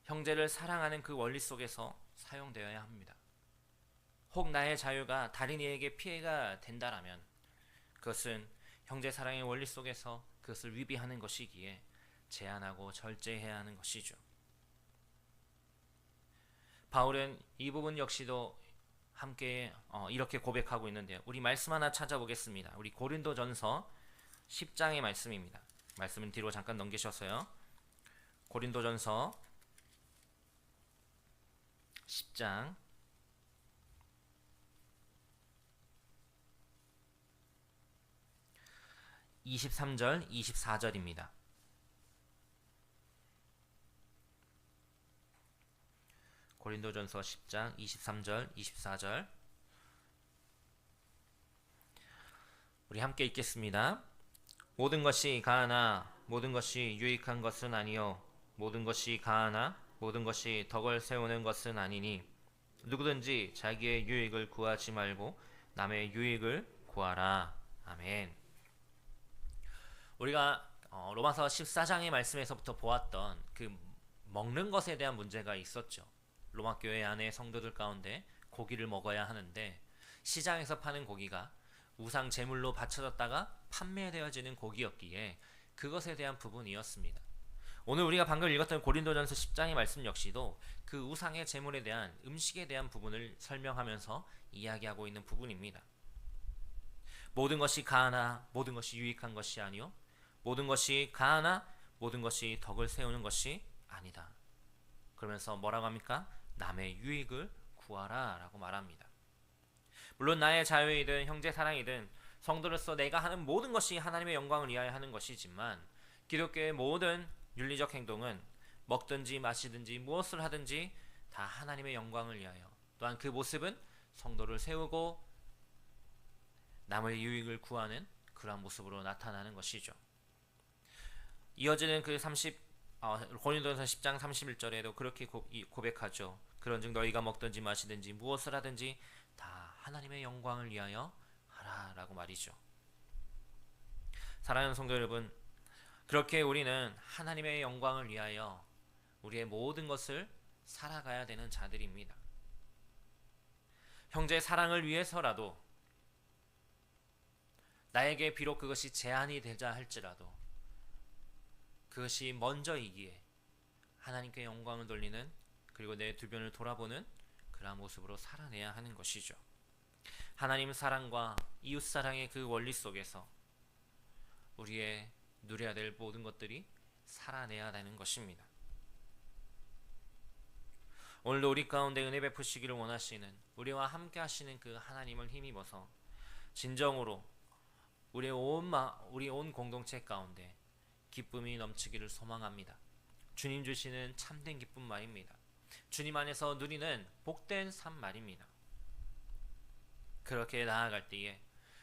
형제를 사랑하는 그 원리 속에서 사용되어야 합니다. 혹 나의 자유가 다른 이에게 피해가 된다라면 그것은 형제 사랑의 원리 속에서 그것을 위배하는 것이기에 제한하고 절제해야 하는 것이죠. 바울은 이 부분 역시도 함께 이렇게 고백하고 있는데요. 우리 말씀 하나 찾아보겠습니다. 우리 고린도전서 10장의 말씀입니다. 말씀은 뒤로 잠깐 넘기셔서요. 고린도전서 10장 23절 24절입니다. 고린도전서 10장 23절 24절 우리 함께 읽겠습니다. 모든 것이 가하나 모든 것이 유익한 것은 아니요 모든 것이 가하나 모든 것이 덕을 세우는 것은 아니니 누구든지 자기의 유익을 구하지 말고 남의 유익을 구하라. 아멘. 우리가 로마서 14장의 말씀에서부터 보았던 그 먹는 것에 대한 문제가 있었죠. 로마 교회 안에 성도들 가운데 고기를 먹어야 하는데 시장에서 파는 고기가 우상 제물로 바쳐졌다가 판매되어지는 고기였기에 그것에 대한 부분이었습니다. 오늘 우리가 방금 읽었던 고린도전서 10장의 말씀 역시도 그 우상의 제물에 대한 음식에 대한 부분을 설명하면서 이야기하고 있는 부분입니다. 모든 것이 가하나 모든 것이 유익한 것이 아니요 모든 것이 가하나 모든 것이 덕을 세우는 것이 아니다. 그러면서 뭐라고 합니까? 남의 유익을 구하라 라고 말합니다. 물론 나의 자유이든 형제 사랑이든 성도로서 내가 하는 모든 것이 하나님의 영광을 위하여 하는 것이지만 기독교의 모든 윤리적 행동은 먹든지 마시든지 무엇을 하든지 다 하나님의 영광을 위하여 또한 그 모습은 성도를 세우고 남의 유익을 구하는 그러한 모습으로 나타나는 것이죠. 이어지는 그 고린도전서 10장 31절에도 그렇게 고백하죠. 그런즉 너희가 먹든지 마시든지 무엇을 하든지 다 하나님의 영광을 위하여 하라 라고 말이죠. 사랑하는 성도 여러분, 그렇게 우리는 하나님의 영광을 위하여 우리의 모든 것을 살아가야 되는 자들입니다. 형제의 사랑을 위해서라도 나에게 비록 그것이 제한이 되자 할지라도 그것이 먼저이기에 하나님께 영광을 돌리는 그리고 내 주변을 돌아보는 그러한 모습으로 살아내야 하는 것이죠. 하나님 사랑과 이웃 사랑의 그 원리 속에서 우리의 누려야 될 모든 것들이 살아내야 되는 것입니다. 오늘도 우리 가운데 은혜 베푸시기를 원하시는 우리와 함께 하시는 그 하나님을 힘입어서 진정으로 우리 온 공동체 가운데 기쁨이 넘치기를 소망합니다. 주님 주시는 참된 기쁨 말입니다. 주님 안에서 누리는 복된 삶 말입니다. 그렇게 나아갈 때에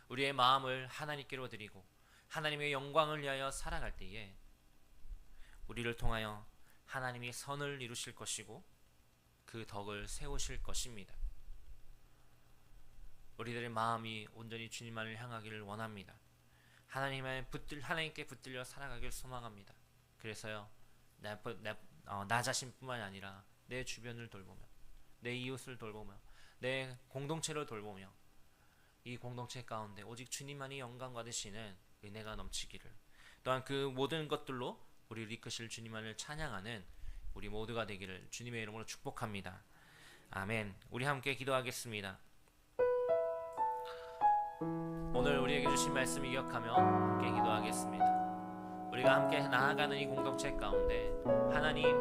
우리의 마음을 하나님께로 드리고 하나님의 영광을 위하여 살아갈 때에 우리를 통하여 하나님이 선을 이루실 것이고 그 덕을 세우실 것입니다. 우리들의 마음이 온전히 주님만을 향하기를 원합니다. 하나님께 붙들려 살아가길 소망합니다. 그래서요 나 자신뿐만 아니라 내 주변을 돌보며 내 이웃을 돌보며 내 공동체를 돌보며 이 공동체 가운데 오직 주님만이 영광 받으시는 은혜가 넘치기를 또한 그 모든 것들로 우리를 이끄실 주님만을 찬양하는 우리 모두가 되기를 주님의 이름으로 축복합니다. 아멘. 우리 함께 기도하겠습니다. 오늘 우리에게 주신 말씀 기억하며 함께 기도하겠습니다. 우리가 함께 나아가는 이 공동체 가운데 하나님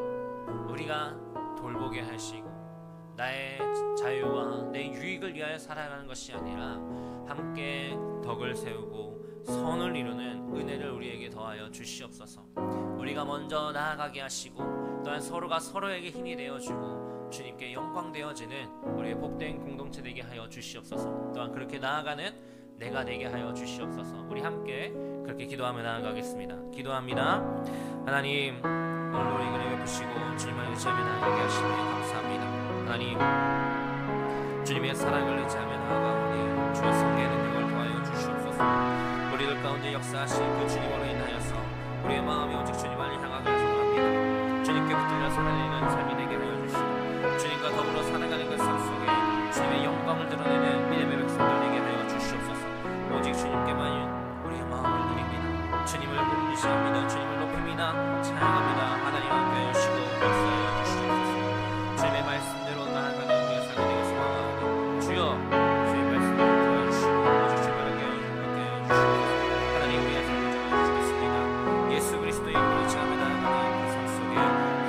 우리가 돌보게 하시고 나의 자유와 내 유익을 위하여 살아가는 것이 아니라 함께 덕을 세우고 선을 이루는 은혜를 우리에게 더하여 주시옵소서. 우리가 먼저 나아가게 하시고 또한 서로가 서로에게 힘이 되어주고 주님께 영광 되어지는 우리의 복된 공동체 되게 하여 주시옵소서. 또한 그렇게 나아가는 내가 되게 하여 주시옵소서. 우리 함께 그렇게 기도하며 나아가겠습니다. 기도합니다. 하나님 오늘 우리 은혜 베푸시고 주님을 의지하며 나아가게 하시니 감사합니다. 하나님 주님의 사랑을 의지하며 나아가오니 주의 성령의 능력을 더하여 주시옵소서. 역사하신 그 주님으로 인하여서 우리의 마음이 오직 주님을 향하기를 소원합니다. 주님께 붙들려 살아내는 삶이 되게 하여 주시고 주님과 더불어 살아가는 그 삶 속에 주님의 영광을 드러내는 믿음의 백성들 되게 하여 주시옵소서. 오직 주님께만 우리의 마음을 드립니다. 주님을 부르시합니다. 주님을 높입니다. 찬양합니다. 하나님 함께 하시고 역사하여 주시옵소서. 주님의 말씀대로 나아가는 우리의 삶이 되게 소망하오니 주여 주의 말씀을 도와주시고 오직 주님을 함께 하여 주시옵소서. 하나님 우리의 삶을 전하여 주겠습니다. 예수 그리스도의 이름으로 지합니다. 하나님 그 삶 속에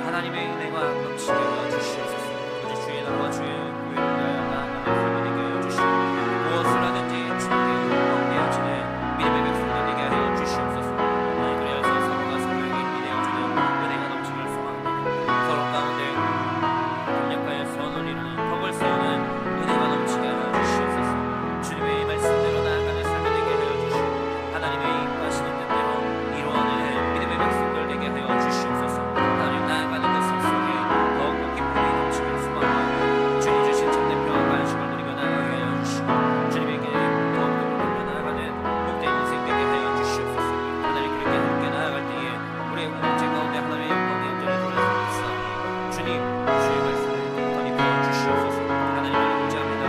하나님의 은혜가 넘치게 하여 주시옵소서. 오직 주의 나라와 주의 교회를 위하여 나아가는 삶이 되게 하여 주시고 무엇을 하든지 주님께 영광되어지는 믿음의 백성들 되게 하여 주시옵소서. 하나님 그리하여서 서로가 서로에게 힘이 되어주는 은혜가 넘치길 소망합니다. 서로 가운데 협력하여 선을 이루는 덕을 세우는 은혜가 넘치게 하여 주시옵소서. 주님의 말씀대로 나아가는 삶이 되게 하여 주시고 하나님의 인도하시는 뜻대로 이루어내는 믿음의 백성들 되게 하여 주시옵소서. 하나님 나아가는 그 삶 속에 더욱더 기쁨이 넘치길 소망하고 주님 주신 참된 평안과 안식을 누리며 나아가게 하여 주시고 주님에게 더욱더 붙들려 나아가는 복된 인생 되게 하여 주시옵소서. 하나님 그렇게 함께 나아갈 때에 우리의 공동체 가운데 하나님의 영광이 온전히 드러나옵사오니 주님 주의 말씀을 덧입혀 주시옵소서. 하나님을 의지합니다.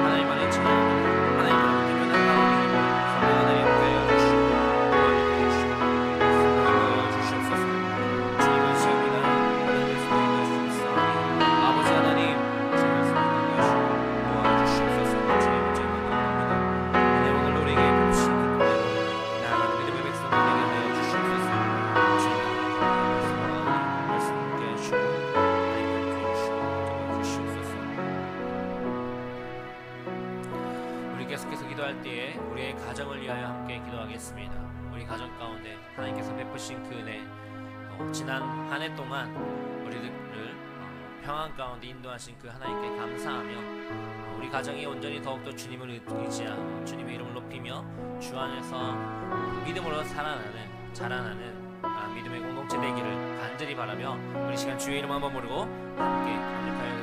하나님 안에 찬양합니다. 하나님을 붙들며 나아가오니 성령 하나님 함께 하여 주시고 도와주시고 인도하여 주시옵소서. 주님을 시합니다. 하나님의 소원을 주시옵사오니 아버지 하나님 주의 말씀을 인도하시고 도와주시옵소서. 주님을 제물로 나옵니다. 하나님 오늘 우리에게 봅신 기쁨대로 나아가는 믿음의 백성들 되게 하여 주시옵소서. 주님 말씀 함께 하시고 하나님 함께 하시고 주시옵소서. 우리 계속해서 기도할 때에 우리의 가정을 위하여 함께 기도하겠습니다. 우리 가정 가운데 하나님께서 베푸신 그 은혜 지난 한 해 동안 우리들을 평안 가운데 인도하신 그 하나님께 감사하며 우리 가정이 온전히 더욱더 주님을 의지하고 주님의 이름을 높이며 주 안에서 믿음으로 살아나는 자라나는 믿음의 공동체 되기를 간절히 바라며 우리 시간 주의 이름 한번 부르고 함께 감격하여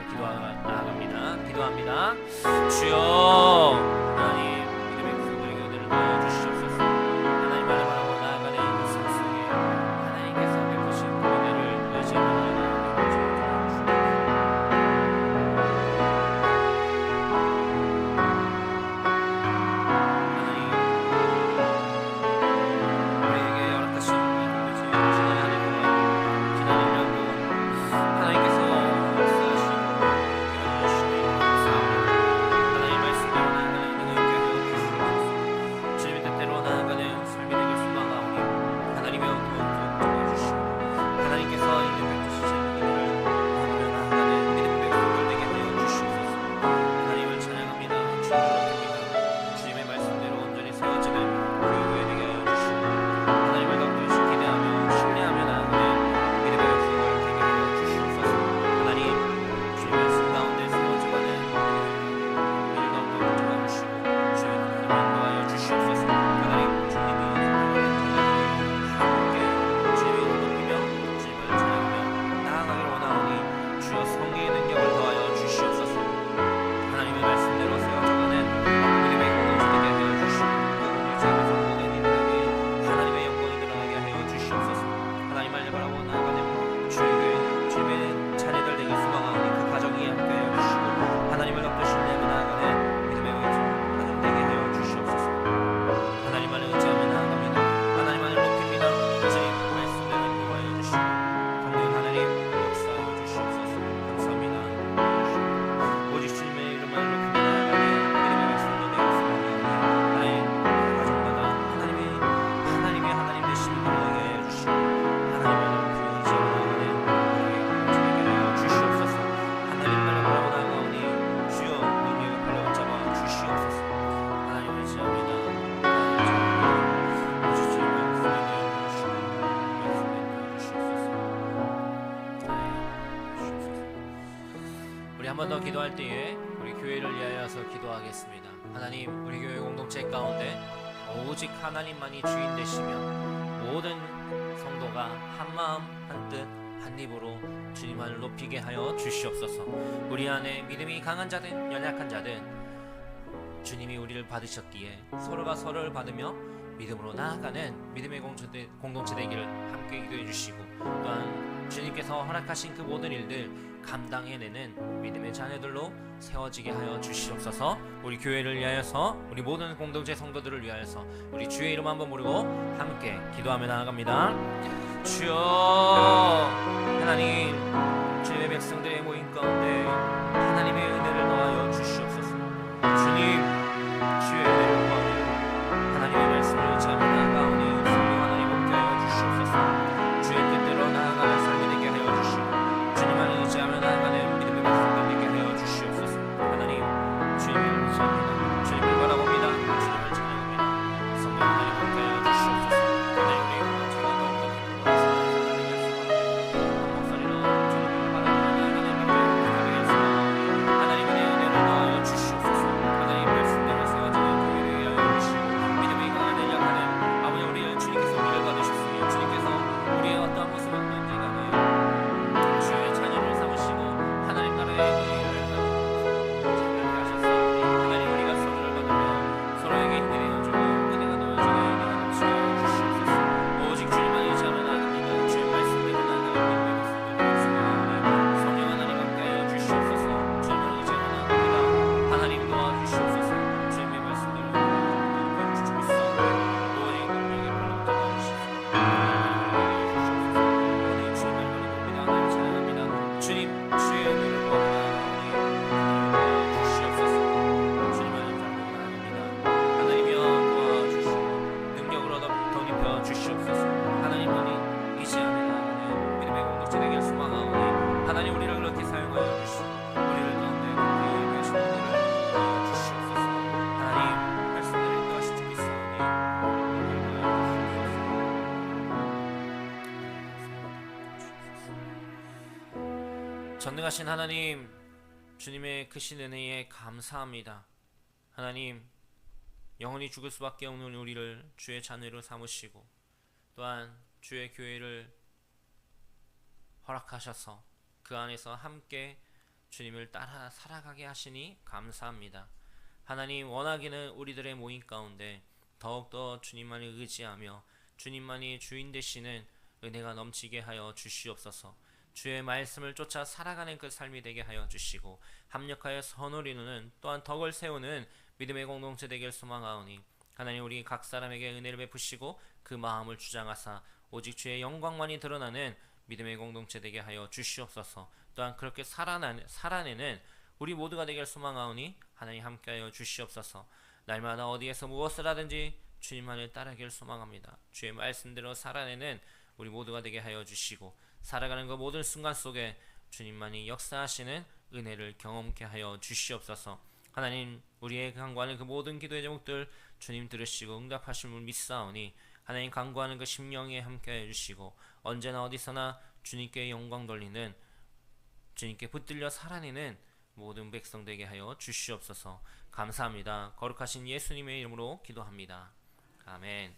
나아갑니다. 기도합니다. 주여 하나님 믿음의 백성들에게 은혜를 보여 주시옵소서. 하나님 안에 바라고 나아가는 그 삶 속에 하나님께서 베푸신 그 은혜를 의지하며 나아가는 주옵소서. 하나님 우리에게 허락하신 이 공동체 지난 한 해 동안 지난 1년 동안 하나님께서 역사하시고 함께하여 주시니 감사합니다. 하나님 말씀대로 나아가는 은혜가 있게 하여 주시옵소서. 주님의 뜻대로 나아가는 삶이 되길 소망하오니 하나님의 어두운 좀 주시고 하나님께서 이제 베푸시신 은혜를 나누며 나아가는 믿음의 백성들 되게 하여 주시옵소서. 하나님을 찬양합니다. 주님을 높입니다. 주님의 말씀대로 온전히 세워지는 교회 되게 하여 주시고 하나님을 더욱더 기대하며 신뢰하며 나아가는 믿음의 백성들 되게 하여 주시옵소서. 하나님 주의 말씀 가운데 세워져가는 우리를 더욱더 붙잡아 주시고 주의 뜻대로 인도하여 주시옵소서. 하나님 주님이 함께 주님의 이름을 높이며 주님을 찬양하며 나아가기를 원하오니 주여 성령의 능력을 더하여 주시옵소서. 하나님의 말씀대로 세워져가는 믿음의 공동체 되게 하여 주시고 그 제에서 모든 이들에게 하나님의 영광이 드러나게 하여 주시옵소서. 하나님 말을 바라고 나아가는 주의 교회 주님의 자녀들 되길 소망하오니 그 가정이 함께 하여 주시고 하나님을 더욱더 신뢰하며 나아가는 믿음의 가정 되게 하여 주시옵소서. 하나님 안에 의지하며 나아갑니다. 하나님 안을 높입니다. 주님 말씀대로 인도하여 주시고 성령 하나님 역사하여 주시옵소서. 감사합니다. 오직 주님의 이름만 높이며 나아가는 믿음의 백성들 되길 소망하오니 하나님 가정마다 하나님의 하나님 되심을 드러나게 하여 주시고 하나님만을 의지하며 나아가는 우리의 공동체 되게 하여 주시옵소서. 하나님만을 바라고 나아가오니 주여 능력의 팔로 붙잡아 주시옵소서. 하나님을 의지합니다. 오직 주님의 말씀에 주시옵소서. 우리 한 번 더 기도할 때에 우리 교회를 위하여서 기도하겠습니다. 하나님 우리 교회 공동체 가운데 오직 하나님만이 주인 되시며 모든 성도가 한 마음 한 뜻 한 입으로 주님만을 높이게 하여 주시옵소서. 우리 안에 믿음이 강한 자든 연약한 자든 주님이 우리를 받으셨기에 서로가 서로를 받으며 믿음으로 나아가는 믿음의 공동체 되기를 함께 기도해 주시고, 또한 주님께서 허락하신 그 모든 일들 감당해내는 믿음의 자녀들로 세워지게 하여 주시옵소서. 우리 교회를 위하여서, 우리 모든 공동체 성도들을 위하여서 우리 주의 이름 한번 부르고 함께 기도하며 나아갑니다. 주여, 하나님, 주님의 백성들의 모임 가운데 하나님의 은혜를 더하여 주시옵소서. 주님, 주의 은혜를 구하며 하나님의 말씀을 의지하며 나아가오니 성령 하나님 함께하여 주시옵소서. 주의 뜻대로 나아가는 삶이 되게 하여 주시고, 주님만을 의지하며 나아가는 믿음의 백성들 되게 하여 주시옵소서. 하나님, 주님을 의지합니다. 주님을 바라봅니다. 주님을 찬양합니다. 성령 하나님 함께하여 주시옵소서. 하나님, 우리 공동체가 더욱더 기쁨으로 살아가게 하소서. 한 목소리로 주님을 바라보며 나아가는 믿음의 백성들 되게 하소서. 하나님의 은혜를 더하여 주시옵소서. 하나님 말씀대로 세워지는 교회를 위하여 주시고, 믿음의 강한을 약하는 아버지, 우리를 주님께서 우리를 받으셨으니 주님께서 우리의 어떠한 모습을 보는지 간에 주의 자녀를 삼으시고 하나님 나라의 의를 참여하게 하셨사오니, 하나님, 우리가 서로를 받으며 서로에게 힘이 되어주고 은혜가 놓여지게 은혜가 넘치게 하여 주시옵소서. 오직 주님만 의지하며 나아갑니다. 주의 말씀대로 나아가는 믿음의 백성들 되겠습니다. 성령 하나님 함께하여 주시옵소서. 주님만 의지하며 나아갑니다. 하나님 도와주시옵소서. 주님의 말씀대로 나아가는 주님 믿사오니 오직 능력의 발로 잡아주시옵소서. 오늘 주님을 바라봅니다. 하나님 찬양합니다. 주님, 주의 은혜를 구하옵나오니 하나님 도와주시옵소서. 주님을 바라보고 나아갑니다. 하나님이여 도와주시고 능력으로 덧입혀 주시옵소서. 하나님만이 의지하며 나아가는 믿음의 공동체 되길 소망하오니, 하나님, 우리를 그렇게 사용하여 주시고 우리를 가운데 그렇게 계신 은혜를 더하여 주시옵소서. 하나님, 말씀대로 인도하신 주 믿사오니 우리를 더하여 주시옵소서. 전능하신 하나님, 주님의 크신 은혜에 감사합니다. 하나님, 영원히 죽을 수밖에 없는 우리를 주의 자녀로 삼으시고, 또한 주의 교회를 허락하셔서 그 안에서 함께 주님을 따라 살아가게 하시니 감사합니다. 하나님, 원하기는 우리들의 모임 가운데 더욱더 주님만을 의지하며 주님만이 주인 되시는 은혜가 넘치게 하여 주시옵소서. 주의 말씀을 쫓아 살아가는 그 삶이 되게 하여 주시고, 합력하여 선을 이루는, 또한 덕을 세우는 믿음의 공동체 되길 소망하오니, 하나님, 우리 각 사람에게 은혜를 베푸시고 그 마음을 주장하사 오직 주의 영광만이 드러나는 믿음의 공동체 되게 하여 주시옵소서. 또한 그렇게 살아내는 우리 모두가 되길 소망하오니 하나님 함께하여 주시옵소서. 날마다 어디에서 무엇을 하든지 주님만을 따르길 소망합니다. 주의 말씀대로 살아내는 우리 모두가 되게 하여 주시고, 살아가는 그 모든 순간 속에 주님만이 역사하시는 은혜를 경험케 하여 주시옵소서. 하나님, 우리의 간구하는 그 모든 기도의 제목들 주님 들으시고 응답하실 줄 믿사오니, 하나님 간구하는 그 심령에 함께하여 주시고, 언제나 어디서나 주님께 영광 돌리는, 주님께 붙들려 살아내는 모든 백성 되게 하여 주시옵소서. 감사합니다. 거룩하신 예수님의 이름으로 기도합니다. 아멘.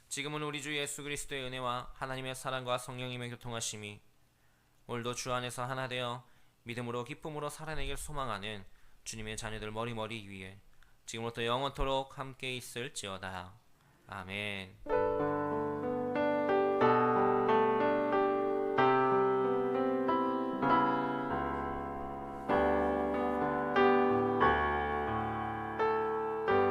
지금은 우리 주 예수 그리스도의 은혜와 하나님의 사랑과 성령님의 교통하심이 오늘도 주 안에서 하나 되어 믿음으로 기쁨으로 살아내길 소망하는 주님의 자녀들 머리머리 위에 지금부터 영원토록 함께 있을지어다. 아멘.